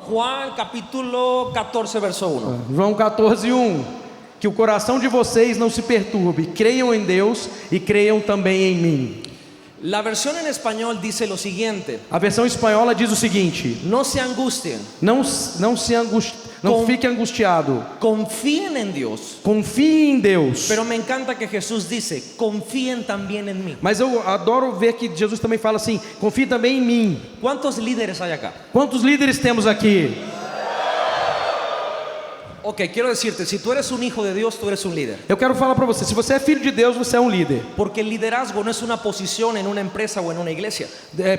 Juan capítulo 14, verso 1. João 14:1. Que o coração de vocês não se perturbe. Creiam em Deus e creiam também em mim. La versión en español dice lo siguiente: A versão espanhola diz o seguinte: no se angustien, não fique angustiado. confíen en Dios. Confie em Deus. Pero me encanta que Jesús dice, confíen también en mí. Mas eu adoro ver que Jesus também fala assim: confie também em mim. ¿Cuántos líderes hay acá? Quantos líderes temos aqui? Ok, quiero decirte, si tú eres un hijo de Dios, tú eres un líder. Eu quero falar para você, se você é filho de Deus, você é um líder. Porque el liderazgo no es una posición en una empresa o en una iglesia.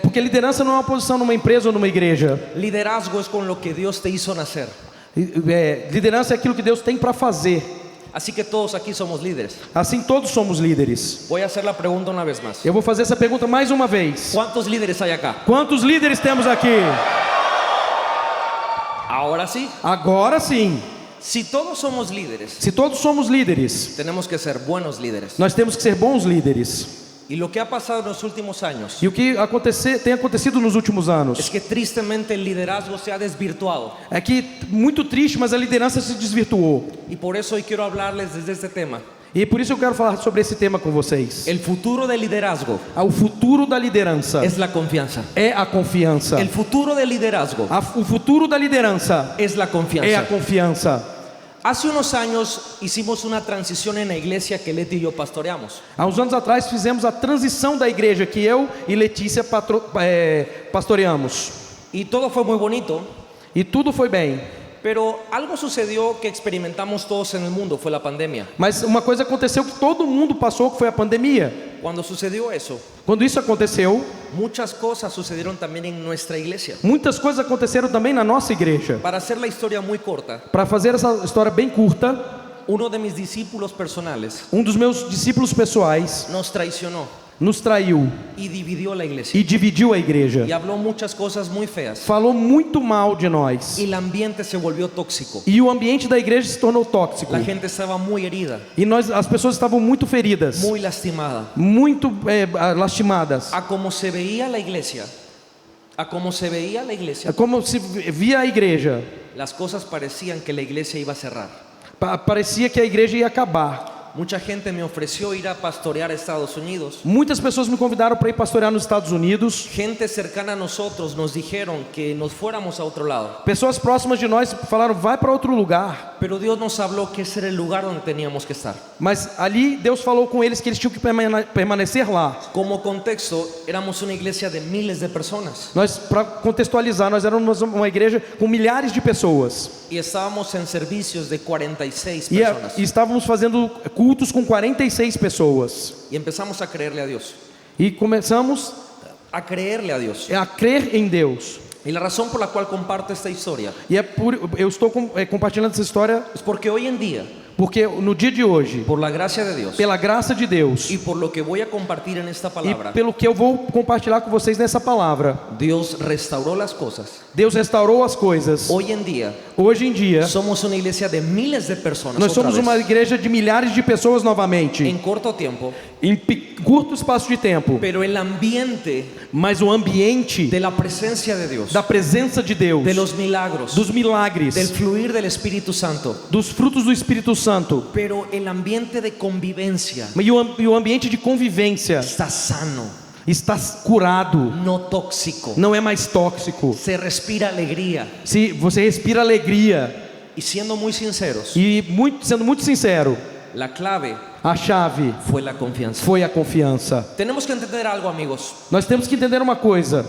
Porque liderança não é uma posição numa empresa ou numa igreja. Liderazgo es con lo que Dios te hizo nacer. Liderança é aquilo que Deus tem para fazer. Así que todos aquí somos líderes. Assim todos somos líderes. Voy a hacer la pregunta una vez más. Eu vou fazer essa pergunta mais uma vez. ¿Cuántos líderes hay acá? Quantos líderes temos aqui? Ahora sí. Agora sim. Si todos somos líderes, Se todos somos líderes, tenemos que ser buenos líderes. nós temos que ser bons líderes. Y lo que ha pasado en los últimos años E o que tem acontecido nos últimos es anos que tristemente el liderazgo se ha desvirtuado. é que, muito triste, mas a liderança se desvirtuou. Y por eso hoy quiero hablarles desde este tema. E por isso eu quero falar sobre esse tema com vocês. El futuro del liderazgo O futuro da liderança es la confianza. é a confiança. El futuro del liderazgo O futuro da liderança es la é a confianza. confiança. Hace unos años hicimos una transición en la iglesia que Leti y yo pastoreamos. Há uns anos atrás fizemos a transição da igreja que eu e Letícia pastoreamos. Y todo fue muy bonito, E tudo foi bem. pero algo sucedió que experimentamos todos en el mundo, fue la pandemia. Mas uma coisa aconteceu que todo mundo passou, que foi a pandemia. Cuando sucedió eso, Quando isso aconteceu, muchas cosas sucedieron también en nuestra iglesia. muitas coisas aconteceram também na nossa igreja. Para hacer la historia muy corta, Para fazer essa história bem curta, uno de mis discípulos personales um dos meus discípulos pessoais nos traicionó nos traiu y dividió la iglesia. e dividiu a igreja. Y habló muchas cosas muy feas. Falou muito mal de nós. Y el ambiente se volvió tóxico. E o ambiente da igreja se tornou tóxico. La gente estaba muy herida, E as pessoas estavam muito feridas, muy lastimada. muito lastimadas. A como se veía la iglesia, É como se via a igreja. las cosas parecían que la iglesia iba a cerrar. Parecia que a igreja ia acabar. Mucha gente me ofreció ir a pastorear a Estados Unidos. Muitas pessoas me convidaram para ir pastorear nos Estados Unidos. Gente cercana a nosotros nos dijeron que nos fuéramos a otro lado. Pessoas próximas de nós falaram: vai para outro lugar. Pero Dios nos habló que ese era el lugar donde teníamos que estar. Mas ali Deus falou com eles que eles tinham que permanecer lá. Como contexto, éramos una iglesia de miles de personas. Nós, para contextualizar, nós éramos uma igreja com milhares de pessoas. Y estábamos en servicios de 46 E personas. estávamos fazendo cultos com 46 pessoas. Y empezamos a creerle a Dios. E começamos A creerle a Dios. a crer em Deus. Y la razón por la cual comparto esta historia E eu estou compartilhando essa história es porque hoy en día, porque no dia de hoje, por la gracia de Dios pela graça de Deus y por lo que voy a compartir en esta palabra, e pelo que eu vou compartilhar com vocês nessa palavra, Dios restauró las cosas. Deus restaurou as coisas. Hoy en día Hoje em dia, somos una iglesia de miles de personas. nós otra somos vez, uma igreja de milhares de pessoas novamente, en corto tiempo, em curto espaço de tempo. pero el ambiente Mas o ambiente de la presencia de Dios, da presença de Deus, de los milagros, dos milagres, del fluir del Espíritu Santo, dos frutos do Espírito Santo pero el ambiente de convivencia e o ambiente de convivência está sano, está curado, no tóxico. não é mais tóxico. Se respira alegría. Se você respira alegria Y siendo muy sinceros, e sendo muito sincero, la clave a chave fue la confianza. foi a confiança. Tenemos que entender algo, amigos. Nós temos que entender uma coisa.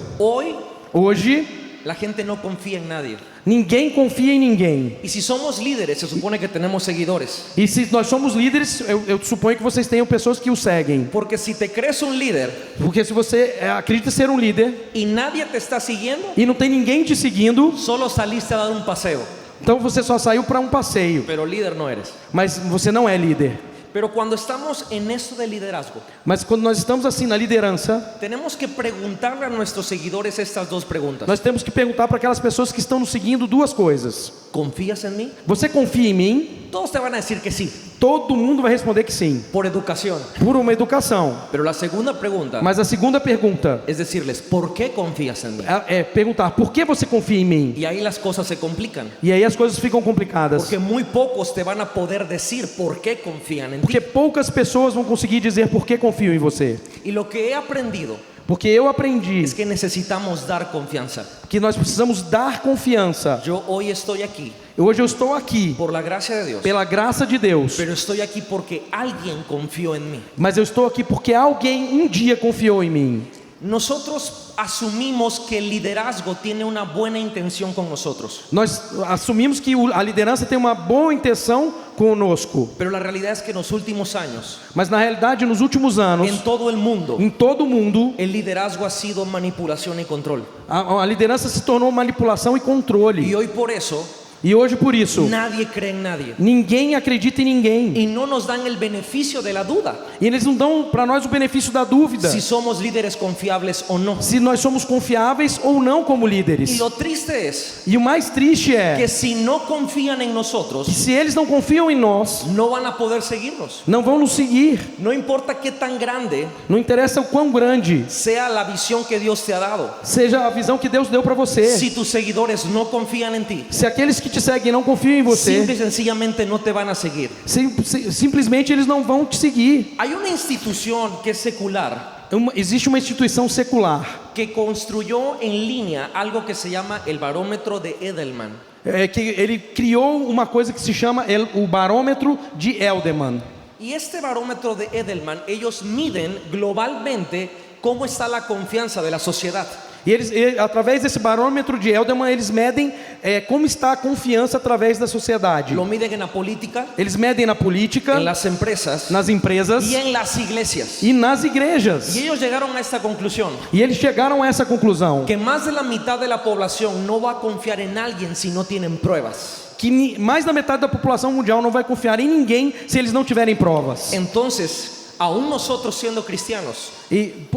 Hoje La gente no confía en nadie. ninguém confia em ninguém. Y si somos líderes, se supone que tenemos seguidores. E se nós somos líderes, eu suponho que vocês tenham pessoas que o seguem. Porque si te crees un líder Porque se você acredita ser um líder y nadie te está siguiendo, e não tem ninguém te seguindo, solo saliste a dar un paseo, então você só saiu para um passeio, pero líder no eres. mas você não é líder. Pero cuando estamos en esto de liderazgo, Mas quando nós estamos assim na liderança, tenemos que preguntarle a nuestros seguidores estas dos preguntas. nós temos que perguntar para aquelas pessoas que estão nos seguindo duas coisas. ¿Confías en mí? Você confia em mim? Todos te van a decir que sí. Todo mundo vai responder que sim, por educación. por uma educação. Pero la segunda pregunta Mas a segunda pergunta es decirles, ¿por qué confías en mí? é perguntar: por que você confia em mim? Y ahí las cosas se complican. E aí as coisas ficam complicadas, Porque muy pocos te van a poder decir por qué confían en ti. porque poucas pessoas vão conseguir dizer por que confiam em você. Y lo que he aprendido Porque eu aprendi es que necesitamos dar confianza. que nós precisamos dar confiança. Yo hoy estoy aquí Hoje eu estou aqui por la gracia de Dios, pela graça de Deus, pero estoy aquí porque alguien confió en mí. mas eu estou aqui porque alguém um dia confiou em mim. Nosotros asumimos que el liderazgo tiene una buena intención con nosotros, Nós assumimos que a liderança tem uma boa intenção conosco, pero la realidad es que en los últimos años, mas na realidade nos últimos anos, en todo el mundo, em todo o mundo, el liderazgo ha sido manipulación y control. a liderança se tornou manipulação e controle. Y hoy por eso E hoje por isso, nadie cree en nadie. ninguém acredita em ninguém. Y no nos dan el beneficio de la duda E eles não dão para nós o benefício da dúvida, si somos líderes confiables o no. se nós somos confiáveis ou não como Y líderes. lo triste es E o mais triste é que si no confían en que nosotros, se eles não confiam em nós, no van a poder seguirnos. não vão nos seguir. No importa qué tan grande Não interessa o quão grande sea la visión que Dios te ha dado. seja a visão que Deus deu para você. Si tus seguidores no confían en ti, Se aqueles que te seguem não confiam em você, simple y sencillamente no te van a seguir. simplesmente eles não vão te seguir. Hay una institución que es secular Existe uma instituição secular que construyó en línea algo que se llama el barómetro de Edelman. que ele criou uma coisa que se chama o barômetro de Edelman. Y este barómetro de Edelman, ellos miden globalmente cómo está la confianza de la sociedad. E através desse barômetro de Edelman, eles medem como está a confiança através da sociedade. Lo miden en la política, Eles medem na política, en las empresas nas empresas y en las iglesias. e nas igrejas. Y ellos llegaron a esta conclusión, E eles chegaram a essa conclusão, que más de la mitad de la población no va a confiar en alguien si no tienen pruebas. que mais da metade da população mundial não vai confiar em ninguém se eles não tiverem provas. Entonces, aún nosotros siendo cristianos,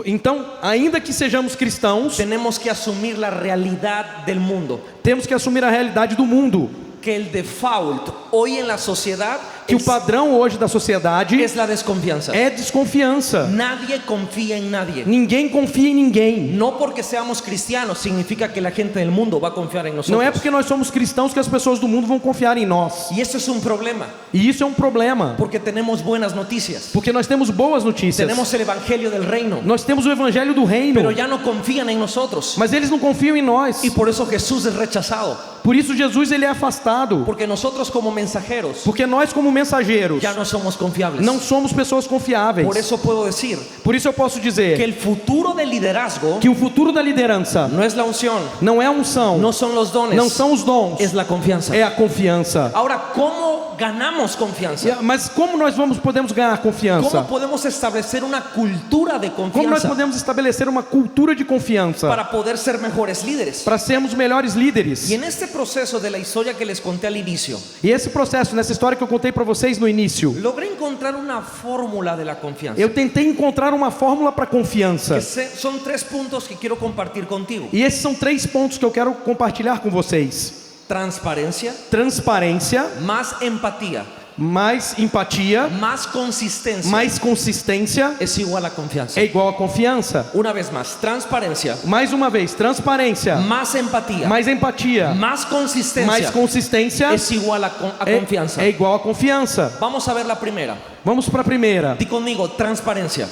Então, ainda que sejamos cristãos, tenemos que asumir la realidad del mundo, temos que assumir a realidade do mundo, que el default hoy en la sociedad que o padrão hoje da sociedade es la desconfianza. é desconfiança. Nadie confía en nadie. Ninguém confia em ninguém. No porque seamos cristianos significa que la gente del mundo va a confiar en nosotros. Não é porque nós somos cristãos que as pessoas do mundo vão confiar em nós. Y esto es un problema, E isso é um problema, porque tenemos buenas noticias. porque nós temos boas notícias. Tenemos el evangelio del reino, Nós temos o evangelho do reino, pero ya no confían en nosotros. mas eles não confiam em nós. Y por eso Jesús es rechazado, Por isso Jesus ele é afastado, porque nosotros como mensajeros porque nós como mensageiros ya no somos confiables. não somos pessoas confiáveis. Por eso puedo decir Por isso eu posso que dizer el futuro del liderazgo que o futuro da liderança no es la unción, não é a unção, no son los dones, não são os dons, es la confianza. é a confiança. Ahora, ¿cómo ganamos confianza? Mas como nós podemos ganhar confiança? ¿Cómo podemos establecer una cultura de Como nós confianza podemos estabelecer uma cultura de confiança para poder ser mejores líderes? para sermos melhores líderes? Y en este proceso de la historia que les conté al inicio, E esse processo, nessa história que eu contei para vocês no início, logré encontrar una fórmula de la confianza. eu tentei encontrar uma fórmula para confiança. Son 3 puntos que quiero compartir contigo: E esses são 3 pontos que eu quero compartilhar com vocês: transparencia, transparência, más empatía, mais empatia, más consistencia mais consistência es igual a confianza. é igual a confiança. Una vez más, transparencia, Mais uma vez, transparência, más empatía, mais empatia, más consistencia mais consistência es igual a confianza. é igual a confiança. Vamos a ver la primera. Vamos para a primeira. Di conmigo, transparencia.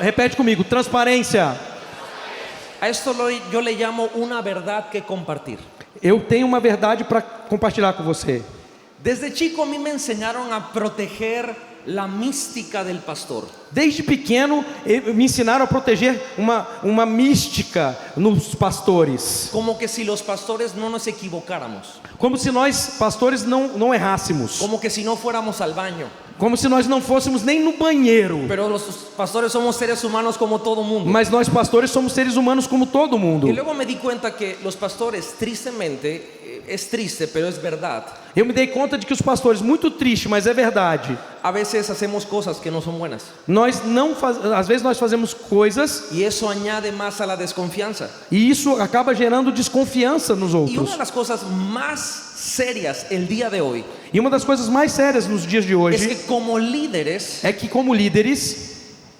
Repete comigo, transparência. A esto yo le llamo una verdad que compartir. Eu tenho uma verdade para compartilhar com você. Desde chico a mí me enseñaron a proteger la mística del pastor. Desde pequeno me ensinaram a proteger uma mística nos pastores, Como que si los pastores no nos equivocáramos. como se nós pastores não errássemos, Como que si no fuéramos al baño. como se nós não fôssemos nem no banheiro. Pero los pastores somos seres humanos como todo mundo. Mas nós pastores somos seres humanos como todo mundo. Y luego me di cuenta que los pastores, tristemente, es triste, pero es verdad. Eu me dei conta de que os pastores, muito triste, mas é verdade, A veces hacemos cosas que no son buenas. às vezes nós fazemos coisas Y eso añade más a la desconfianza. e isso acaba gerando desconfiança nos Y una outros. de las cosas más serias el día de hoy E uma das coisas mais sérias nos dias de es hoje que como líderes, é que, como líderes,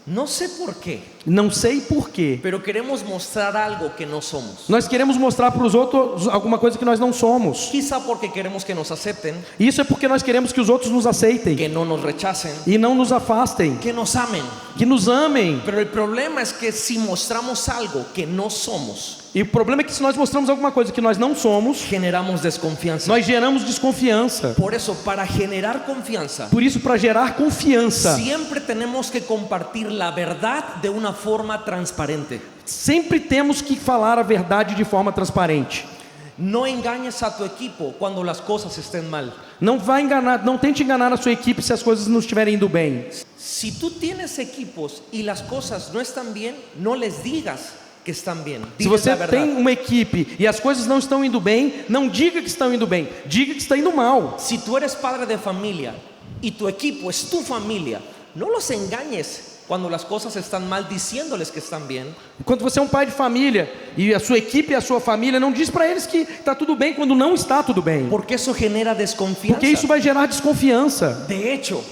no sé por qué, não sei porquê, pero queremos mostrar algo que no somos. nós queremos mostrar para os outros alguma coisa que nós não somos. Quizá porque queremos que nos acepten, E isso é porque nós queremos que os outros nos aceitem que no nos rechacen, e não nos afastem, que nos amen. que nos amem. Pero el problema es que si mostramos algo que no somos, E o problema é que se nós mostramos alguma coisa que nós não somos, generamos desconfianza. nós geramos desconfiança. Por eso, para generar confianza, Por isso, para gerar confiança, siempre tenemos que compartir la verdad de una forma transparente. sempre temos que falar a verdade de forma transparente. No engañes a tu equipo cuando las cosas estén mal. Não tente enganar a sua equipe se as coisas não estiverem indo bem. Si tú tienes equipos y las cosas no están bien, no les digas que están bien. Se Diles você la verdad. tem uma equipe e as coisas não estão indo bem, não diga que estão indo bem, diga que está indo mal. Si tú eres padre de familia y tu equipo es tu familia, no los engañes cuando las cosas están mal diciéndoles que están bien. Quando você é um pai de família e a sua equipe e a sua família, não diz para eles que está tudo bem quando não está tudo bem, Porque eso genera desconfianza. porque isso vai gerar desconfiança. De hecho,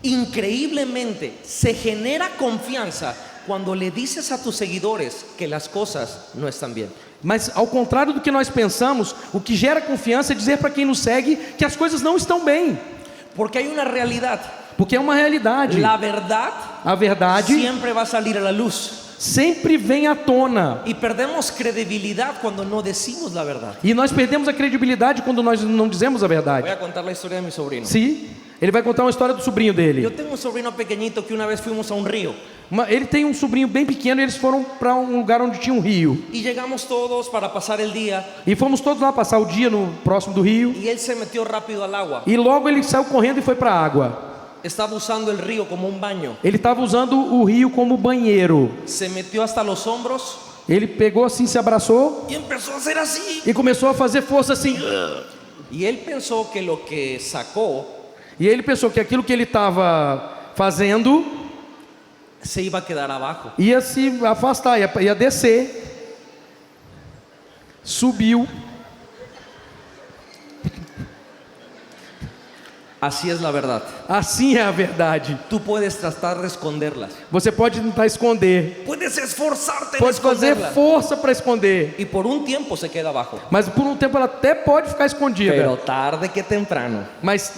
increíblemente se genera confianza cuando le dices a tus seguidores que las cosas no están bien. Mas ao contrário do que nós pensamos, o que gera confiança é dizer para quem nos segue que as coisas não estão bem, Porque hay una realidad. porque é uma realidade. La verdad A verdade siempre va a salir a la luz. sempre vem à tona. Y perdemos credibilidad cuando no decimos la verdad. E nós perdemos a credibilidade quando nós não dizemos a Voy verdade. a contar la historia de mi sobrino. Sim, ele vai contar uma história do sobrinho Yo dele. tengo un sobrino pequeñito que una vez fuimos a un río Ele tem um sobrinho bem pequeno e eles foram para um lugar onde tinha um rio. y llegamos todos para pasar el día E fomos todos lá passar o dia no próximo do rio. y él se metió rápido al agua. E logo ele saiu correndo e foi para a água. Estaba usando el río como un baño. Ele estava usando o rio como banheiro. Se metió hasta los hombros Ele pegou assim, se abraçou y empezó a hacer así. e começou a fazer força assim. Y él pensó que lo que sacó E ele pensou que aquilo que ele estava fazendo se iba a quedar abajo. ia se afastar, ia descer. Subiu. Así es la verdad. Assim é a verdade. Tú puedes tratar de esconderlas. Você pode tentar esconder, Puedes esforzarte en pode fazer esconderlas. força para esconder, Y por un tiempo se queda abajo. mas por um tempo ela até pode ficar escondida. Pero tarde que temprano Mas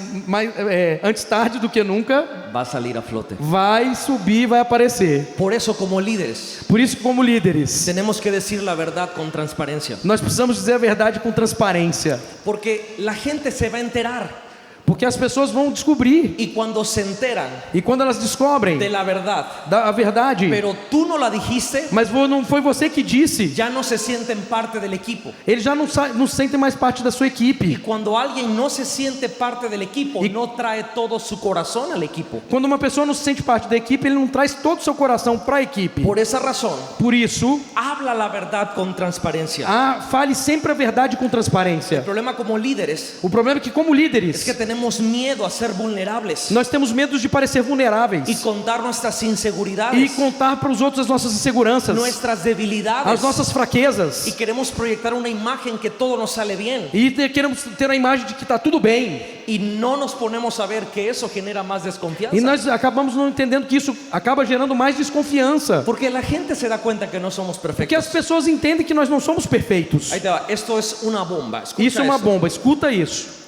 antes tarde do que nunca, va a salir a flote. vai subir, vai aparecer. Por eso, como líderes, Por isso, como líderes, tenemos que decir la verdad con transparencia. nós precisamos dizer a verdade com transparência, Porque la gente se va a enterar. porque as pessoas vão descobrir. Y cuando se enteran E quando elas descobrem de la verdad, a verdade, pero tú no la dijiste, mas não foi você que disse, ya no se sienten parte del equipo. eles já não sentem mais parte da sua Y equipe. cuando alguien no se siente parte del equipo, no trae todo su corazón al equipo. Quando uma pessoa não se sente parte da equipe, ele não traz todo o seu coração para a equipe. Por esa razón, Por isso, habla la verdad con transparencia. fale sempre a verdade com transparência. El problema como líderes O problema é que, como es líderes, que tenemos miedo a ser vulnerables nós temos medo de parecer vulneráveis y contar nuestras e inseguridades, contar para os outros as nossas inseguranças, nuestras as debilidades, nossas fraquezas. y queremos proyectar una imagen que todo nos sale bien E queremos ter a imagem de que está tudo bem. y no nos ponemos a ver que eso genera más desconfianza. E nós acabamos não entendendo que isso acaba gerando mais desconfiança. Porque la gente se da cuenta que no somos Porque as perfectos. pessoas entendem que nós não somos perfeitos. Ahí te va, esto es una bomba. Escucha Isso é uma esto. bomba, escuta isso.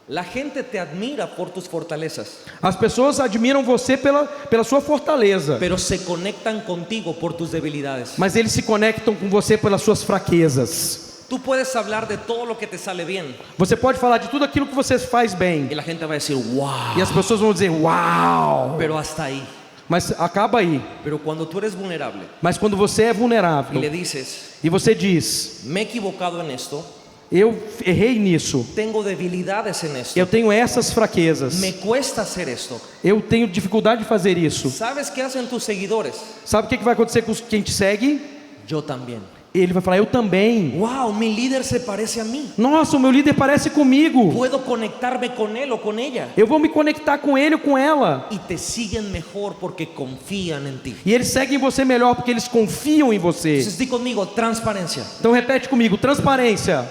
La gente te admira por tus fortalezas, As pessoas admiram você pela sua fortaleza, pero se conectan contigo por tus debilidades. mas eles se conectam com você pelas suas fraquezas. Tú puedes hablar de todo lo que te sale bien Você pode falar de tudo aquilo que você faz bem, y la gente va a decir, wow, e as pessoas vão dizer, uau! pero hasta ahí. Mas acaba aí. Pero cuando tú eres vulnerable Mas quando você é y vulnerável, le dices, e você diz, me he equivocado en esto, eu errei nisso, tengo debilidades en esto, eu tenho essas fraquezas, me cuesta hacer esto. eu tenho dificuldade de fazer isso. ¿Sabes qué hacen tus seguidores? Sabe o que vai acontecer com quem te segue? Yo también. Ele vai falar: eu também. Wow, mi líder se parece a mí. Nossa, o meu líder parece comigo. Puedo conectarme con él o con ella. Eu vou me conectar com ele ou com ela. Y te siguen mejor porque confían en ti. E eles seguem você melhor porque eles confiam em você. Entonces di conmigo, transparencia. Então repete comigo: transparência.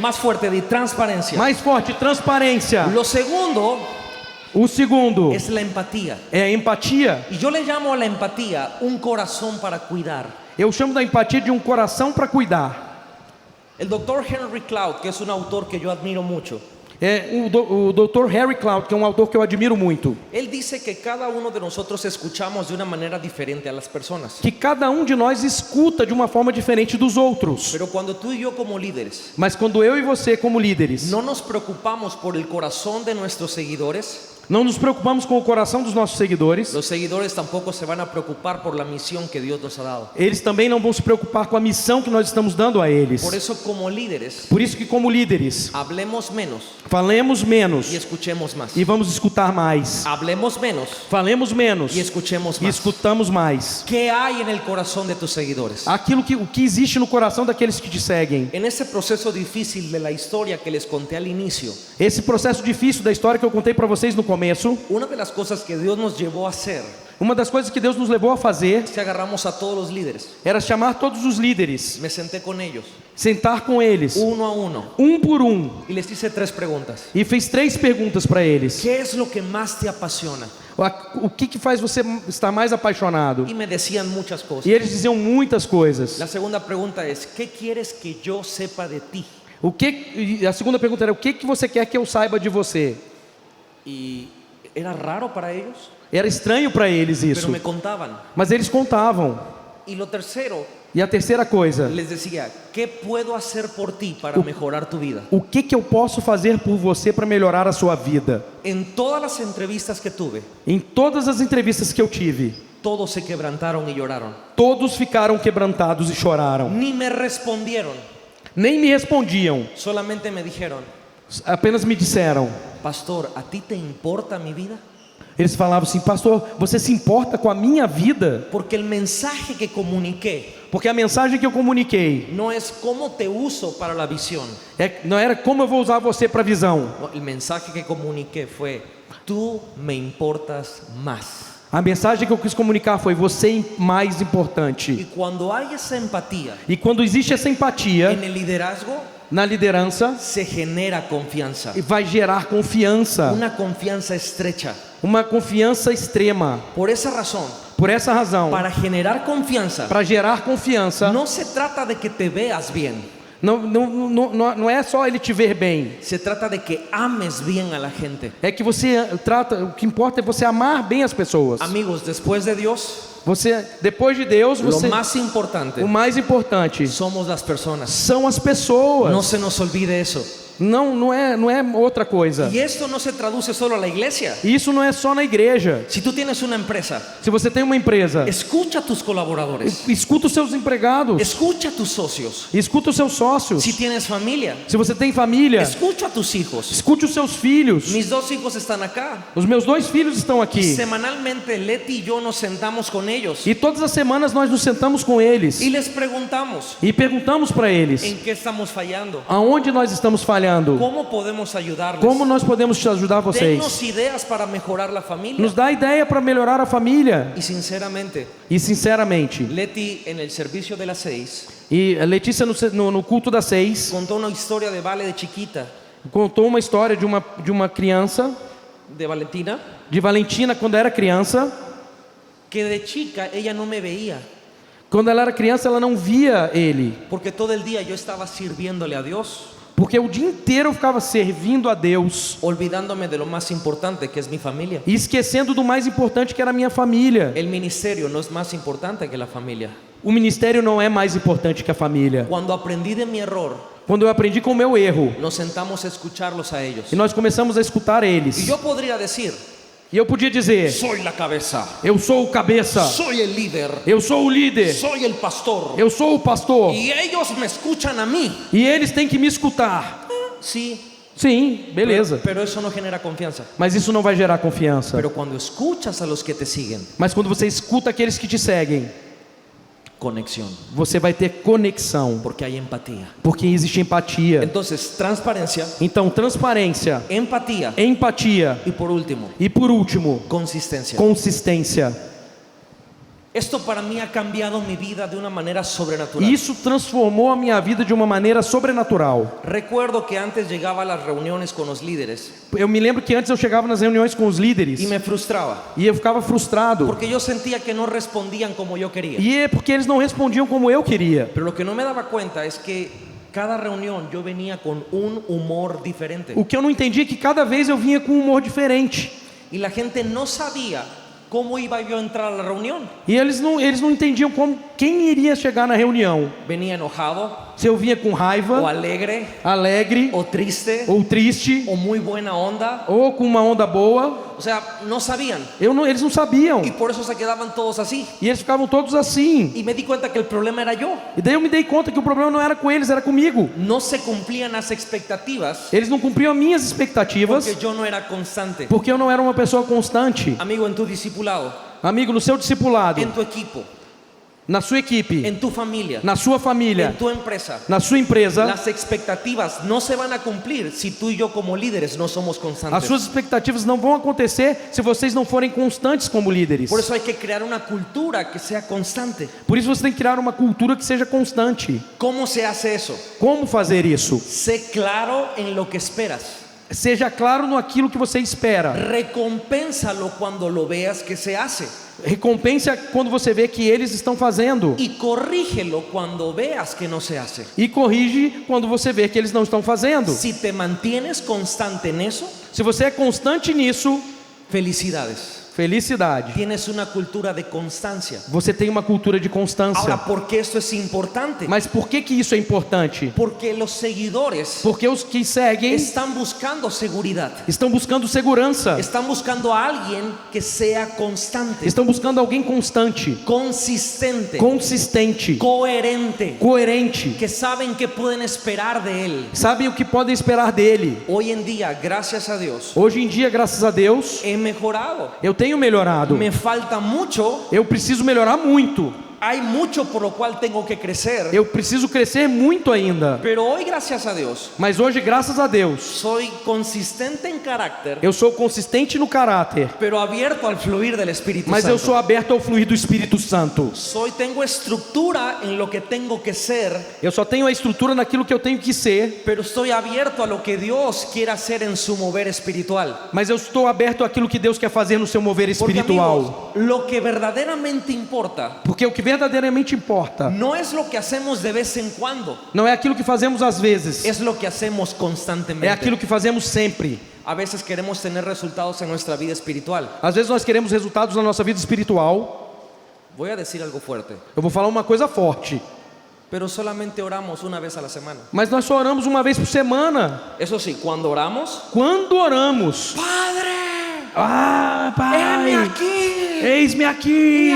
Más fuerte, di transparencia. Mais forte: transparência. Lo segundo O segundo es la empatía. é a empatia. Y yo le llamo a la empatía un corazón para cuidar. Eu chamo da empatia de um coração para cuidar. El doctor Henry Cloud, que es un autor que yo admiro mucho, O Dr. Harry Cloud, que é um autor que eu admiro muito, él dice que cada uno de nosotros escuchamos de una manera diferente a las personas. que cada um de nós escuta de uma forma diferente dos outros. Pero cuando tú y yo como líderes Mas quando eu e você, como líderes, no nos preocupamos por el corazón de nuestros seguidores, não nos preocupamos com o coração dos nossos seguidores, los seguidores tampoco se van a preocupar por la misión que Dios nos ha dado. eles também não vão se preocupar com a missão que nós estamos dando a eles. Por eso como líderes, Por isso que, como líderes, hablemos menos falemos menos y escuchemos más. e vamos escutar mais. Hablemos menos Falemos menos y escuchemos e más. escutamos mais. ¿Qué hay en el corazón de tus seguidores? O que existe no coração daqueles que te seguem. En ese proceso difícil de la historia que les conté al inicio, Esse processo difícil da história que eu contei para vocês no começo, una de las cosas que Dios nos llevó a hacer uma das coisas que Deus nos levou a fazer es que agarramos a todos los líderes. era chamar todos os líderes, Me senté con ellos, sentar com eles, uno a uno, um por um, y les hice 3 preguntas. e fez 3 perguntas para eles. ¿Qué es lo que más te apasiona? O que faz você estar mais apaixonado? Y me decían muchas cosas. E eles diziam muitas coisas. La segunda pregunta es, ¿qué quieres que yo sepa de ti? E a segunda pergunta era: o que você quer que eu saiba de você? Y era raro para ellos, Era estranho para eles pero isso, me contaban. mas eles contavam. Y lo tercero, E a terceira coisa: les decía, ¿qué puedo hacer por ti para mejorar tu vida? o que eu posso fazer por você para melhorar a sua vida? En todas las entrevistas que tuve, Em todas as entrevistas que eu tive, todos se quebrantaron y lloraron. todos ficaram quebrantados e choraram. Ni me respondieron, Nem me respondiam, solamente me dijeron, apenas me disseram. pastor, ¿a ti te importa mi vida? Eles falavam assim: pastor, você se importa com a minha vida? Porque el mensaje que comuniqué Porque a mensagem que eu comuniquei no es cómo te uso para la visión. não era como eu vou usar você para a visão. No, el mensaje que comuniqué fue, tú me importas más. A mensagem que eu quis comunicar foi: você é mais Y importante. cuando hay esa empatía E quando existe essa empatia en el liderazgo, na liderança, se genera confianza. vai gerar confiança, Una confianza estrecha. uma confiança extrema. Por esa razón, Por essa razão, para generar confianza, para gerar confiança, no se trata de que te veas bien. não é só ele te ver bem. Se trata de que ames bien a la gente. É que você trata, o que importa é você amar bem as pessoas. Amigos, después de Dios, Você, depois de Deus, lo você, más importante o mais importante somos las personas. são as pessoas. No se nos olvide eso. Não é outra coisa. Y esto no se traduce solo a la iglesia. E isso não é só na igreja. Si tú tienes una empresa, Se você tem uma empresa, escucha a tus colaboradores, escuta os seus empregados, escucha a tus socios. escuta os seus sócios. Si tienes familia, Se você tem família, escucha a tus hijos. escute os seus filhos. Mis 2 hijos están acá. Os meus 2 filhos estão aqui. Semanalmente Leti y yo nos sentamos con ellos E todas as semanas nós nos sentamos com eles y les preguntamos e perguntamos para eles en qué estamos fallando, aonde nós estamos falhando, cómo podemos ayudarles. como nós podemos te ajudar vocês. Denos ideas para mejorar la familia. Nos dá ideia para melhorar a família. Y sinceramente, E sinceramente, Leti en el servicio de las 6 e a Letícia no culto das 6 contó una historia de Vale de chiquita, contou uma história de uma criança, de Valentina, de Valentina, quando era criança. que de chica ella no me veía Quando ela era criança, ela não via ele, porque todo el día yo estaba sirviéndole a Dios, porque o dia inteiro eu ficava servindo a Deus olvidándome de lo más importante que es mi familia. e esquecendo do mais importante, que era a minha família. El ministerio no es más importante que la familia. O ministério não é mais importante que a família. Cuando aprendí de mi error, Quando eu aprendi com o meu erro, nos sentamos a escucharlos a ellos. e nós começamos a escutar Y eles, yo podría decir, e eu podia dizer: soy la cabeza, eu sou o cabeça, soy el líder, eu sou o líder, soy el pastor, eu sou o pastor, y ellos me escuchan a mí. e eles têm que me escutar. Sí, Sim, beleza. pero eso no genera confianza. Mas isso não vai gerar confiança. Pero cuando escuchas a los que te siguen, Mas quando você escuta aqueles que te seguem, conexión, você vai ter conexão, porque hay empatía. porque existe empatia. Entonces, transparencia, Então, transparência, empatía empatia y por último, e, por último, consistencia. consistência. Esto para mí ha cambiado mi vida de una manera sobrenatural. Isso transformou a minha vida de uma maneira sobrenatural. Recuerdo que antes llegaba a las reuniones con los líderes Eu me lembro que antes eu chegava nas reuniões com os líderes y me frustraba, e eu ficava frustrado, porque yo sentía que no respondían como yo quería. e é porque eles não respondiam como eu queria. Pero lo que no me daba cuenta es que cada reunión yo venía con un humor diferente. O que eu não entendi é que cada vez eu vinha com um humor diferente. Y la gente no sabía cómo iba yo a entrar a la reunión. E eles não entendiam quem iria chegar na reunião. Venía enojado, Se eu vinha com o raiva, alegre, alegre, o triste, ou triste, o muy buena onda. ou com uma onda boa. O sea, no sabían. Eles não sabiam. Y por eso se quedaban todos así. E eles ficavam todos assim. Y me di cuenta que el problema era yo. E daí eu me dei conta que o problema não era com eles, era comigo. No se cumplían las expectativas Eles não cumpriam as minhas expectativas, porque yo no era constante. porque eu não era uma pessoa constante. Amigo, en tu discipulado, Amigo, no seu discipulado, en tu equipo, na sua equipe, en tu familia, na sua família, en tu empresa, na sua empresa, las expectativas no se van a cumplir si tú y yo como líderes no somos as constantes. suas expectativas não vão acontecer se vocês não forem constantes como líderes. Por eso hay que crear una cultura que sea constante. Por isso você tem que criar uma cultura que seja constante. ¿Cómo se hace eso? Como fazer isso? Sé claro en lo que esperas. Seja claro naquilo que você espera. Recompénsalo cuando lo veas que se hace. Recompensa quando você vê que eles estão fazendo. Y corrígelo cuando veas que no se hace. E corrige quando você vê que eles não estão fazendo. Si te mantienes constante en eso, Se você é constante nisso, felicidades. felicidade. Tienes una cultura de constancia. Você tem uma cultura de constância. Ahora, ¿por qué esto es importante? Mas por que isso é importante? Porque los seguidores Porque os que seguem están buscando seguridad. estão buscando segurança. Están buscando a alguien que sea constante, Estão buscando alguém constante, consistente, consistente, coherente, coerente. que saben que pueden esperar de él. Sabem o que podem esperar dele. Hoy en día, gracias a Dios, Hoje em dia, graças a Deus, he mejorado. eu tenho melhorado. Me falta mucho. Eu preciso melhorar muito. Hay mucho por lo cual tengo que crecer. Eu preciso crescer muito ainda. Pero hoy, gracias a Dios, Mas hoje, graças a Deus, soy consistente en carácter, eu sou consistente no caráter. pero abierto al fluir del Espíritu Mas Santo. eu sou aberto ao fluir do Espírito Santo. Tengo estructura en lo que tengo que ser, Eu só tenho a estrutura naquilo que eu tenho que ser. pero estoy abierto a lo que Dios quiere hacer en su mover espiritual. Mas eu estou aberto àquilo que Deus quer fazer no seu mover Porque, espiritual. amigos, lo que verdaderamente importa Porque o que verdadeiramente importa no es lo que hacemos de vez en cuando, não é aquilo que fazemos às vezes, es lo que hacemos constantemente. é aquilo que fazemos sempre. A veces queremos tener resultados en nuestra vida espiritual. Às vezes nós queremos resultados na nossa vida espiritual. Voy a decir algo fuerte, Eu vou falar uma coisa forte. pero solamente oramos una vez a la semana. Mas nós só oramos uma vez por semana. Eso sí, cuando oramos, Quando oramos, Padre, ah, Pai, heme aquí, eis-me aqui.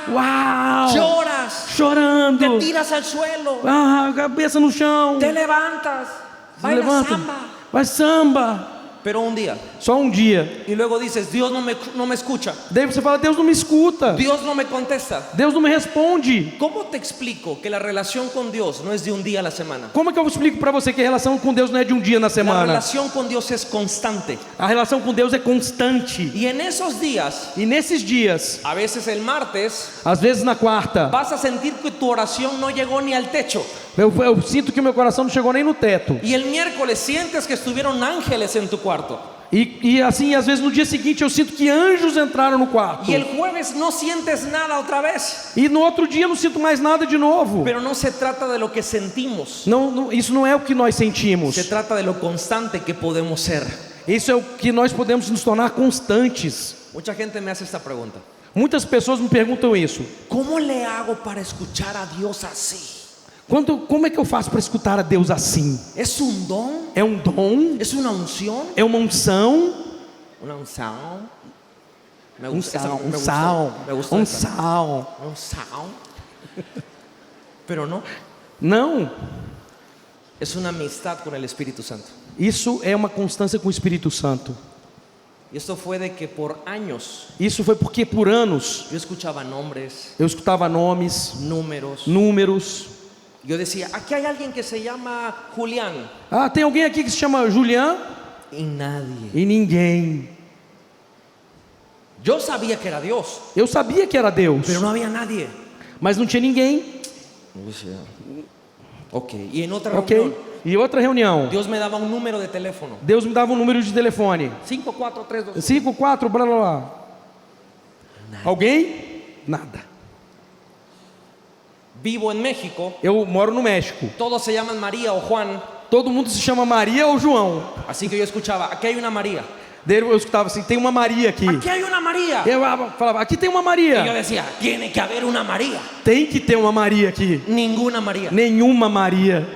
Uau! lloras, Chorando. te tiras al suelo, Ah, cabeça no chão. te levantas, Se bailas levanta. samba. Vai samba. Pero un día, Só um dia. y luego dices, Dios no me escucha, Daí você fala, Deus não me escuta. Dios no me contesta. Deus não me responde. ¿Cómo te explico que la relación con Dios no es de un día a la semana? Como é que eu explico para você que a relação com Deus não é de um dia na La semana? relación con Dios es constante. A relação com Deus é constante. Y en esos días, E nesses dias, a veces el martes, às vezes na quarta, vas a sentir que tu oración no llegó ni al techo. eu sinto que o meu coração não chegou nem no teto. Y el miércoles sientes que estuvieron ángeles en tu cuarto. E assim, às vezes no dia seguinte eu sinto que anjos entraram no quarto. Y el jueves no sientes nada otra vez. E no outro dia eu não sinto mais nada de novo. Pero no se trata de lo que sentimos. Isso não é o que nós sentimos. Se trata de lo constante que podemos ser. Isso é o que nós podemos nos tornar constantes. Mucha gente me hace esta pregunta. Muitas pessoas me perguntam isso. ¿Cómo le hago para escuchar a Dios así? Como é que eu faço para escutar a Deus assim? ¿Es un don? É um dom? ¿Es una unción? É uma unção? Una unción. Me Unção, esa- me unção, gustó, me gustó esa. unção. Unción. Pero no, Não, es una amistad con el Espíritu Santo. isso é uma constância com o Espírito Santo. Y esto fue de que por años Isso foi porque por anos yo escuchaba nombres, eu escutava nomes, números. números. Yo decía, aquí hay alguien que se llama Julián. Ah, tem alguém aqui que se chama Julián? Y nadie. E ninguém. Yo sabía que era Dios, Eu sabia que era Deus, pero no había nadie. mas não tinha ninguém. Ok, y en otra Ok? reunión, E outra reunião, Dios me daba un número de teléfono. Deus me dava um número de telefone. 54321. 54, blá blá blá. Alguém? Nada. Vivo en México, Eu moro no México. todos se llaman María o Juan, Todo mundo se chama Maria ou João. así que yo escuchaba, aquí hay una María. Daí eu escutava assim, tem uma Maria aqui. Aquí hay una María. Eu falava, aqui tem uma Y yo Maria. decía, tiene que haber una María. Tem que ter uma Maria aqui. Ninguna María. Nenhuma Maria.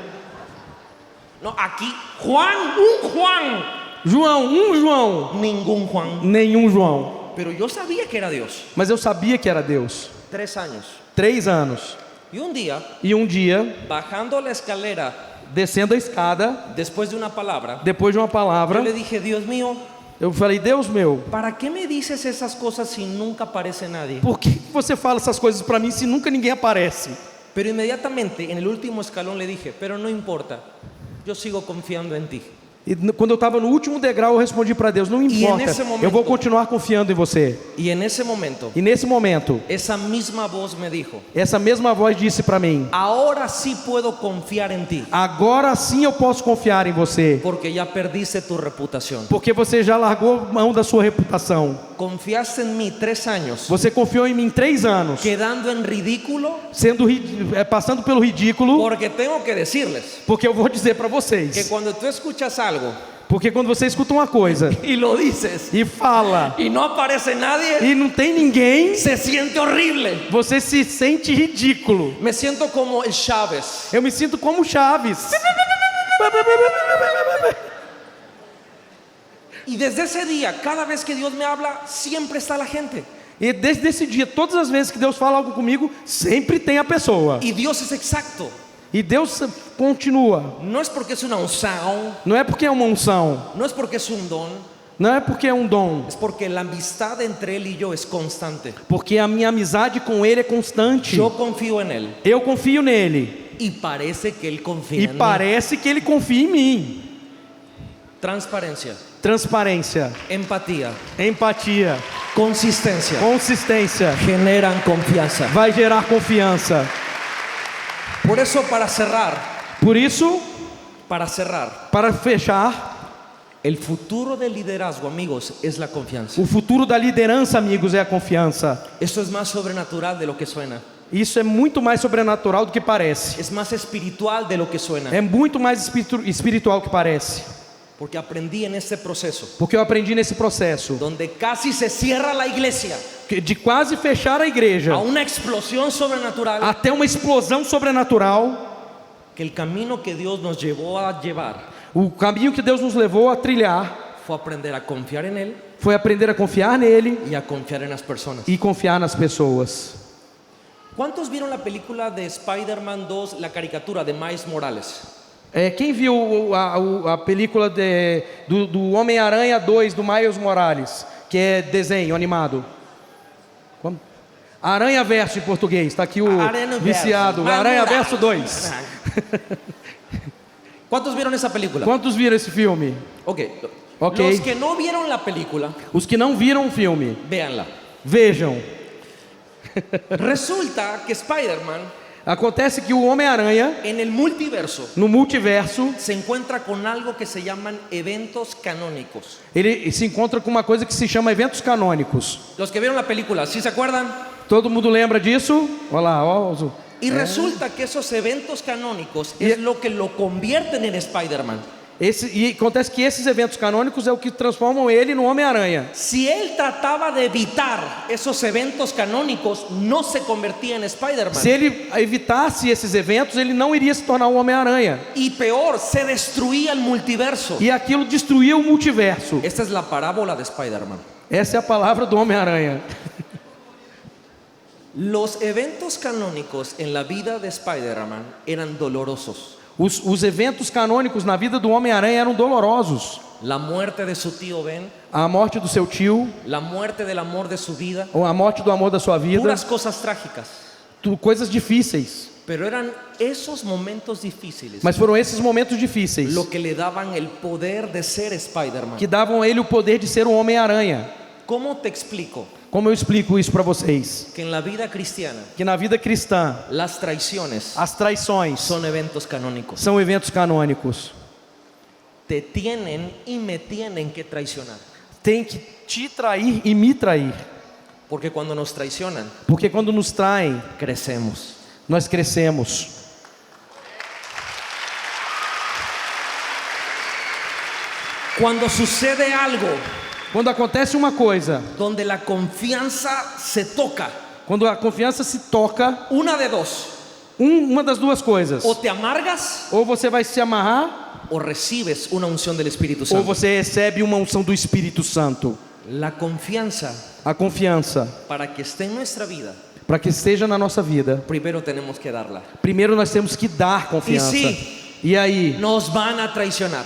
No, aquí, Juan, un Juan. João, um João. Ningún Juan. Nenhum João. Pero yo sabía que era Dios. Mas eu sabia que era Deus. 3 años. 3 anos. Y un día, E um dia, bajando la escalera, descendo a escada, después de una palabra, depois de uma yo palavra, le dije, Dios mío, eu falei, Deus meu, ¿para qué me dices esas cosas si nunca aparece nadie? por que você fala essas coisas para mim se nunca ninguém aparece? Pero inmediatamente en el último escalón le dije, pero no importa, yo sigo confiando en ti. E quando eu estava no último degrau, eu respondi para Deus, não importa, nesse momento- eu vou continuar confiando em você. Y en ese momento, E nesse momento, esa misma voz me dijo, essa mesma voz disse para mim, ahora sí puedo confiar en ti, agora sim eu posso confiar em você, porque ya perdiste tu reputación. porque você já largou mão da sua reputação. Confiaste en mí 3 años, Você confiou em mim 3 anos, quedando en ridículo, passando pelo ridículo, porque tengo que decirles porque eu vou dizer para que vocês, cuando tú escuchas algo porque quando você escuta uma coisa y lo dices e fala y no aparece nadie, e não tem ninguém, se siente horrible. você se sente ridículo. Me siento como el Chávez. Eu me sinto como Chaves. Y desde ese día, cada vez que Dios me habla, siempre está la gente. E desde esse dia, todas as vezes que Deus fala algo comigo, sempre tem a pessoa. Y Dios es exacto. E Deus continua. No es porque es una unción, Não é porque é uma unção, no es porque es un don, não é porque é um dom, es porque la amistad entre Él y yo es constante. porque a minha amizade com Ele é constante. Yo confío en Él Eu confio nele y parece que Él confía e en mí. parece que Ele confia em mim. Transparencia, Transparência, empatía, empatia, consistencia consistência generan confianza. vai gerar confiança. Por eso, para cerrar, Por isso, para fechar, el futuro del liderazgo, amigos, es la confianza. o futuro da liderança, amigos, é a confiança. Esto es más sobrenatural de lo que suena. Isso é muito mais sobrenatural do que parece. Es más espiritual de lo que suena. É muito mais espiritual do que parece. Porque aprendí en este proceso, Porque eu aprendi nesse processo donde casi se cierra la iglesia, de quase fechar a igreja a una explosión sobrenatural, até uma explosão sobrenatural, que el camino que Dios nos llevó a llevar o caminho que Deus nos levou a trilhar fue aprender a confiar en Él foi aprender a confiar nele y a confiar en las personas. e confiar nas pessoas. ¿Cuántos vieron la película de Spider-Man 2, la caricatura de Miles Morales? Quem viu a película do Homem-Aranha 2 do Miles Morales, que é desenho animado? Como? Aranha Verso em português, está aqui o Aranha viciado, Verso. Aranha Verso 2. ¿Cuántos vieron esa película? Quantos viram esse filme? Ok. Ok. Los que no vieron la película, Os que não viram o filme, véanla. vejam. Resulta que Spider-Man Acontece que o Homem-Aranha, en el multiverso no multiverso, se encuentra con algo que se llaman eventos canónicos. ele se encontra com uma coisa que se chama eventos canônicos. Los que vieron la película, ¿sí se acuerdan? Todo mundo lembra disso? Olha lá, ó. Y resulta que esos eventos canónicos es lo que lo convierten en Spider-Man. E acontece que esses eventos canônicos é o que transformam ele no Homem-Aranha. Si él trataba de evitar esos eventos canónicos, no se convertía en Spider-Man. Se ele evitasse esses eventos, ele não iria se tornar um Homem-Aranha. Y peor, se destruía el multiverso. E aquilo destruía o multiverso. Esta es la parábola de Spider-Man. Essa é a palavra do Homem-Aranha. Los eventos canónicos en la vida de Spider-Man eran dolorosos. Os eventos canônicos na vida do Homem-Aranha eram dolorosos. la muerte de su tío Ben, a morte do seu tio, la muerte del amor de su vida, ou a morte do amor da sua vida, puras cosas trágicas. coisas difíceis. Pero eran esos momentos difíciles Mas foram esses momentos difíceis lo que le daban el poder de ser Spider-Man. que davam a ele o poder de ser um Homem-Aranha. ¿Cómo te explico Como eu explico isso para vocês? que en la vida cristiana Que na vida cristã, las traiciones as traições son eventos canónicos? são eventos canônicos. Te tienen y me tienen que traicionar. Tem que te trair e me trair. Porque cuando nos traicionan, Porque quando nos traem, crecemos. nós crescemos. Cuando sucede algo Quando acontece uma coisa, donde la confianza se toca, quando a confiança se toca, una de dos: uma das duas coisas. o te amargas Ou você vai se amarrar, o recibes una unción del Espíritu ou Santo. você recebe uma unção do Espírito Santo. La confianza, A confiança, para que esté en nuestra vida, para que esteja na nossa vida, primero tenemos que darla. primeiro nós temos que dar confiança. E aí, Nos van a traicionar.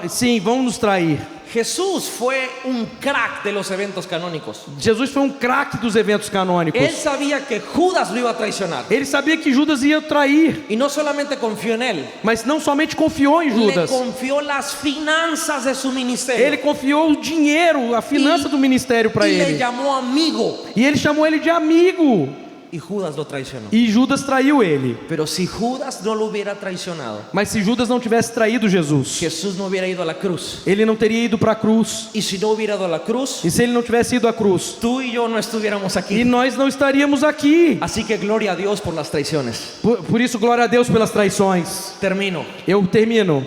sim, vão nos trair. Jesús fue un crack de los eventos canónicos. Jesus foi um craque dos eventos canônicos. Él sabía que Judas lo iba a traicionar. Ele sabia que Judas ia trair, Y no solamente confió en él, mas não somente confiou em le Judas. confió las finanzas de su ministerio. Ele confiou o dinheiro, a finança do ministério para y le ele. llamó amigo. E ele chamou ele de amigo. Y Judas lo traicionó. E Judas traiu ele. Pero si Judas no lo hubiera traicionado, Mas se Judas não tivesse traído Jesus, Jesús no hubiera ido a la cruz. ele não teria ido para a cruz. Y si no hubiera ido a la cruz, E se ele não tivesse ido à cruz, tú y yo no estuviéramos e aquí. nós não estaríamos aqui. Así que gloria a Dios por las traiciones. Por isso, glória a Deus pelas traições. Termino. Eu termino.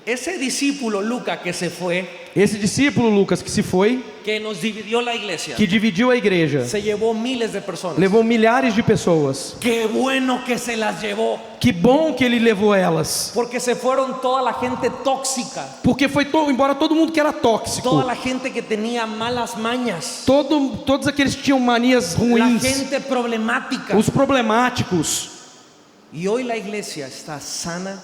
Ese discípulo Lucas que se fue, Esse discípulo Lucas que se foi, que nos dividió la iglesia, que dividiu a igreja, se llevó miles de personas. levou milhares de pessoas. Qué bueno que se las llevó, Que bom que ele levou elas. porque se fueron toda la gente tóxica, Porque foi embora todo mundo que era tóxico. toda la gente que tenía malas mañas, Todos aqueles que tinham manias la ruins, gente problemática. os problemáticos. Y hoy la iglesia está sana,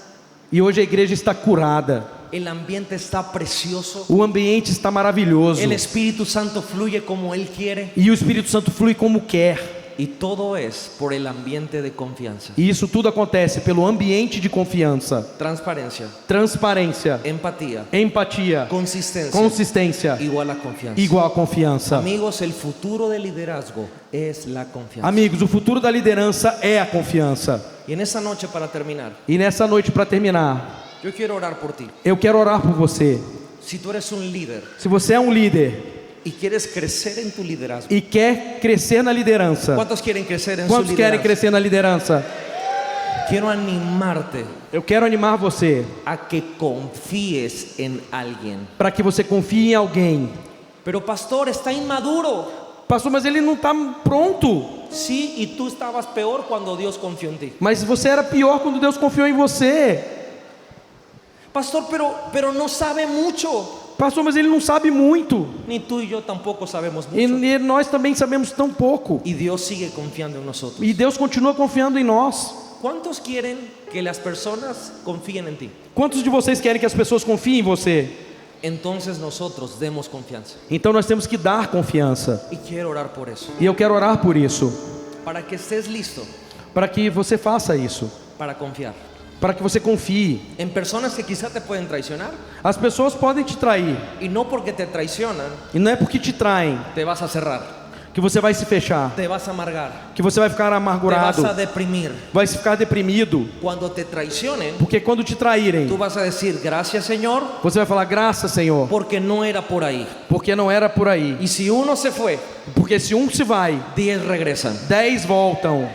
E hoje a igreja está curada. el ambiente está precioso, O ambiente está maravilhoso. el Espíritu Santo fluye como Él quiere, E o Espírito Santo flui como quer. y todo es por el ambiente de confianza, E isso tudo acontece pelo ambiente de confiança, transparencia, transparência, empatía, empatia, consistencia, consistência, igual a confiança. igual a confiança. Amigos, el futuro del liderazgo es la confianza. Amigos, o futuro da liderança é a confiança. Y en esa noche, para terminar, E nessa noite, para terminar, yo quiero orar por ti. eu quero orar por você. Si tú eres un líder Se você é um líder y quieres crecer en tu liderazgo, e quer crescer na liderança, ¿cuántos quieren crecer en su quantos querem liderazgo? crescer na liderança? Quiero animarte Eu quero animar você a que confíes en alguien. para que você confie em alguém. Pero pastor, está inmaduro. Pastor, mas ele não está pronto. Sí, y tú estabas peor cuando Dios confió en ti. Mas você era pior quando Deus confiou em você. Pastor, pero no sabe mucho. Pastor, mas ele não sabe muito. Ni tú y yo tampoco sabemos E mucho. nós também sabemos tão pouco. Y Dios sigue confiando en nosotros. E Deus continua confiando em nós. ¿Cuántos quieren que las personas confíen en ti? Quantos de vocês querem que as pessoas confiem em você? Entonces nosotros demos confianza. Então nós temos que dar confiança. Y quiero orar por eso. E eu quero orar por isso. Para que estés listo Para que você faça isso. para confiar. Para que você confie. En personas que quizá te pueden traicionar. As pessoas podem te trair. Y no porque te traicionan, E não é porque te traem te vas a cerrar. que você vai se fechar. Te vas a amargar. Que você vai ficar Te vas amargurado. a deprimir. Vai ficar deprimido. Cuando te traicionen, Porque quando te traírem, tú vas a decir gracias Señor, você vai falar graças, Senhor. porque no era por ahí. Porque não era por aí. Y si uno se fue, Porque se um se vai, 10 regresan. 10 voltam.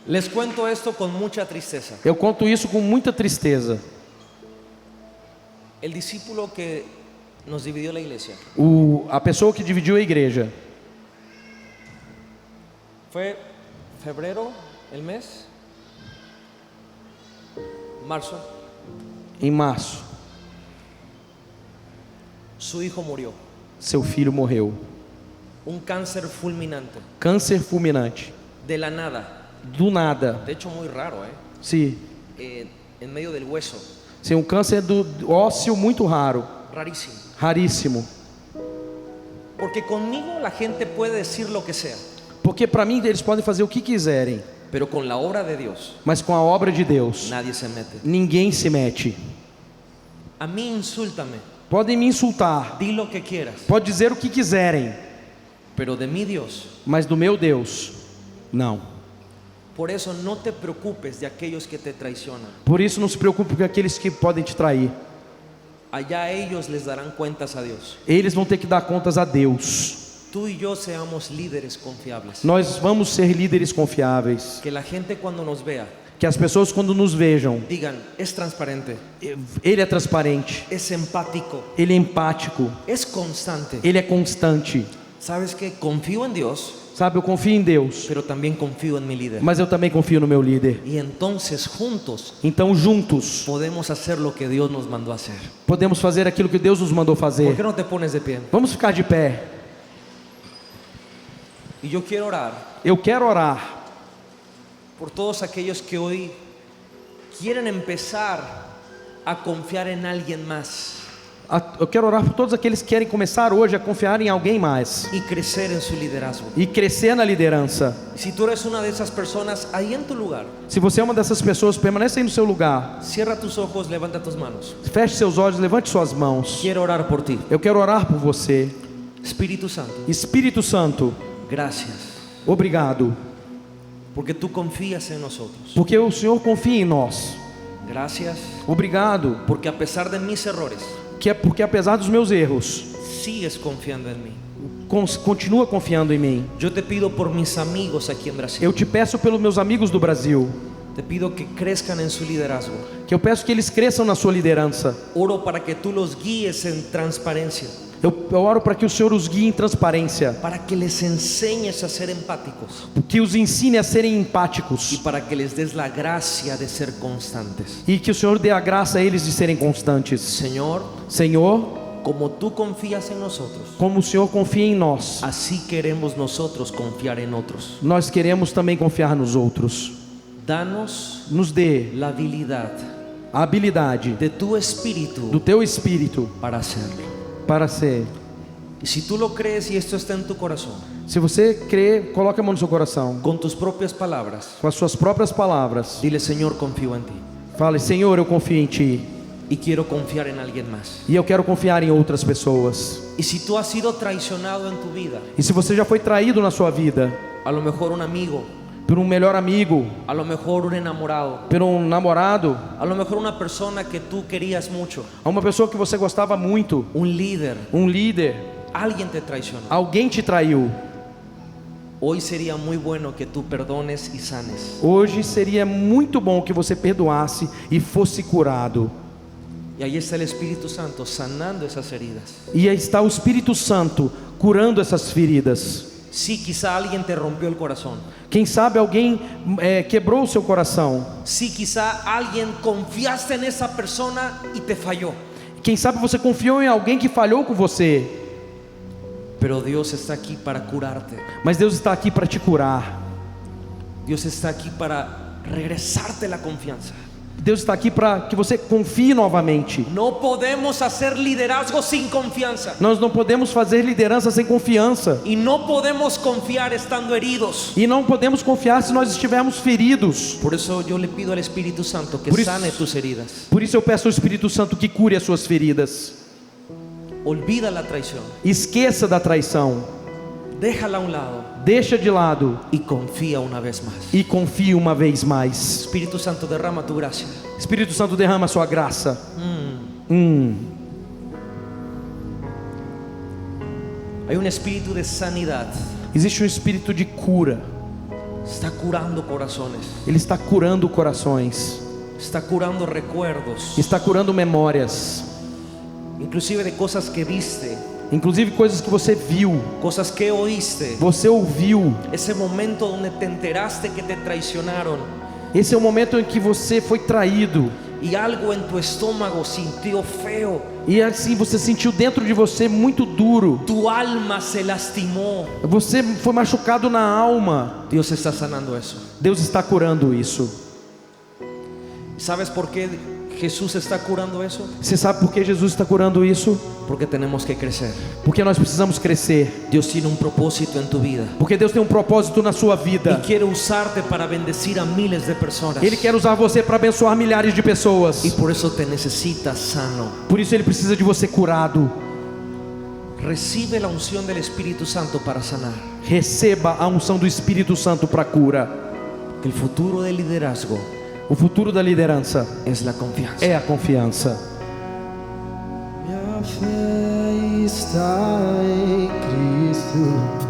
Les cuento esto con mucha tristeza. Eu conto isso com muita tristeza. El discípulo que nos dividió la iglesia A pessoa que dividiu a igreja fue febrero, el mes, marzo, em março, su hijo murió. seu filho morreu. Un cáncer fulminante, Câncer fulminante. de la nada. Do nada. De hecho, muy raro, Se en medio del hueso. Sim, um câncer do ósseo muito raro, rarísimo. raríssimo. Porque conmigo la gente puede decir lo que sea, Porque para mim eles podem fazer o que quiserem, pero con la obra de Dios mas com a obra de Deus, nadie se mete. ninguém se mete. A mí insúltame, Podem me insultar, di lo que quieras, pode dizer o que quiserem, pero de mi Dios. mas do meu Deus, não. Por eso no te preocupes de aquellos que te traicionan. Por isso não se preocupe com aqueles que podem te trair. Allá ellos les darán cuentas a Dios. Eles vão ter que dar contas a Deus. Tú y yo seamos líderes confiables. Nós vamos ser líderes confiáveis. Que la gente cuando nos vea Que as pessoas quando nos vejam, digan, es transparente, ele é transparente, es empático, ele é empático, es constante. ele é constante. ¿Sabes qué? Confío en Dios, Sabe, eu confio em Deus, pero también confío en mi líder. mas eu também confio no meu líder. Y entonces juntos Então juntos podemos hacer lo que Dios nos mandó a hacer. podemos fazer aquilo que Deus nos mandou ¿Por fazer. qué no te pones de pie? Vamos ficar de pé. Y yo quiero orar Eu quero orar por todos aquellos que hoy quieren empezar a confiar en alguien más Eu quero orar por todos aqueles que querem começar hoje a confiar em alguém mais y crecer en su liderazgo. e crescer na liderança. Si tú eres una de esas personas, ahí en tu lugar, Se você é uma dessas pessoas, permanece aí no seu lugar. cierra tus ojos, levanta tus manos. Feche seus olhos, levante suas mãos. Quiero orar por ti. Eu quero orar por você. Espíritu Santo, Espírito Santo, gracias, obrigado, porque tú confías en nosotros. porque o Senhor confia em nós. Gracias, Obrigado, porque a pesar de mis errores, porque apesar dos meus erros, sigues confiando en mí. continua confiando em mim. Yo te pido por mis amigos aquí en Brasil. Eu te peço pelos meus amigos do Brasil, Te pido que crezcan en su liderazgo. que eu peço que eles cresçam na sua liderança. Oro para que tú los guíes en transparencia, Eu oro para que o Senhor os guie em transparência, para que les enseñes a ser empáticos que os ensine a serem y empáticos para que les des la gracia de ser constantes. e que o Senhor dê a graça a eles de serem constantes. Señor, Senhor, como tú confías en nosotros, como o Senhor confia em nós, así queremos nosotros confiar en otros. nós queremos também confiar nos outros. Danos Nos dê la habilidad a habilidade de tu espíritu do teu espírito para hacerlo. para ser. Y si tú lo crees y esto está en tu corazón, Se você crê, coloque a mão no seu coração, con tus propias palabras, com as suas próprias palavras. dile: Señor, confío en ti Fale: Senhor, eu confio em Ti y quiero confiar en alguien más. e eu quero confiar em outras pessoas. Y si tú has sido traicionado en tu vida, E se você já foi traído na sua vida a lo mejor un amigo, por um melhor amigo, a lo mejor un enamorado, por um namorado, a lo mejor una persona que tú querías mucho, a uma pessoa que você gostava muito, un líder, um líder, alguien te traicionó, alguém te traiu. hoy sería muy bueno que tú perdones y sanes. Hoje seria muito bom que você perdoasse e fosse curado. Y ahí está el Espíritu Santo sanando esas heridas. E aí está o Espírito Santo curando essas feridas. Sí, quizá alguien te rompió el corazón. Quem sabe alguém quebrou o seu coração. Sí, quizá alguien confiaste en esa persona y te falló. Quem sabe você confiou em alguém que falhou com você. Pero Dios está aquí para curarte. Mas Deus está aqui para te curar. Dios está aquí para regresarte la confianza. Deus está aqui para que você confie novamente. No podemos hacer liderazgo sin confianza. Nós não podemos fazer liderança sem confiança. Y no podemos confiar estando heridos. E não podemos confiar se nós estivermos feridos. Por eso yo le pido al Espíritu Santo que Por isso- sane tus heridas. Por isso eu peço ao Espírito Santo que cure as suas feridas. Olvida la traición. Esqueça da traição. Déjala a un lado Deixa de lado y confía una vez más. e confie uma vez mais. Espíritu Santo, derrama tu gracia. Espírito Santo, derrama a sua graça. Hay un espíritu de sanidad. Existe um espírito de cura. Está curando corazones. Ele está curando corações. Está curando recuerdos. Está curando memórias. Inclusive de cosas que viste. Inclusive coisas que você viu, Cosas que oíste. você ouviu. Ese momento donde te enteraste que te traicionaron. Esse é o momento em que você foi traído. Y algo en tu estómago sintió feo. E assim você sentiu dentro de você muito duro. Tu alma se lastimó. Você foi machucado na alma. Dios está sanando eso. Deus está curando isso. ¿Sabes por qué Jesús está curando eso Você sabe por que Jesus está curando isso? porque tenemos que crecer. Porque nós precisamos crescer. Dios tiene un propósito en tu vida Porque Deus tem um propósito na sua y vida. quiere usarte para bendecir a miles de personas. Ele quer usar você para abençoar milhares de pessoas. Y por eso te necesita sano. Por isso Ele precisa de você curado. Recibe la unción del Espíritu Santo para sanar. Receba a unção do Espírito Santo para cura. Que el futuro del liderazgo O futuro da liderança es la confianza. é a confiança. Minha fé está em Cristo.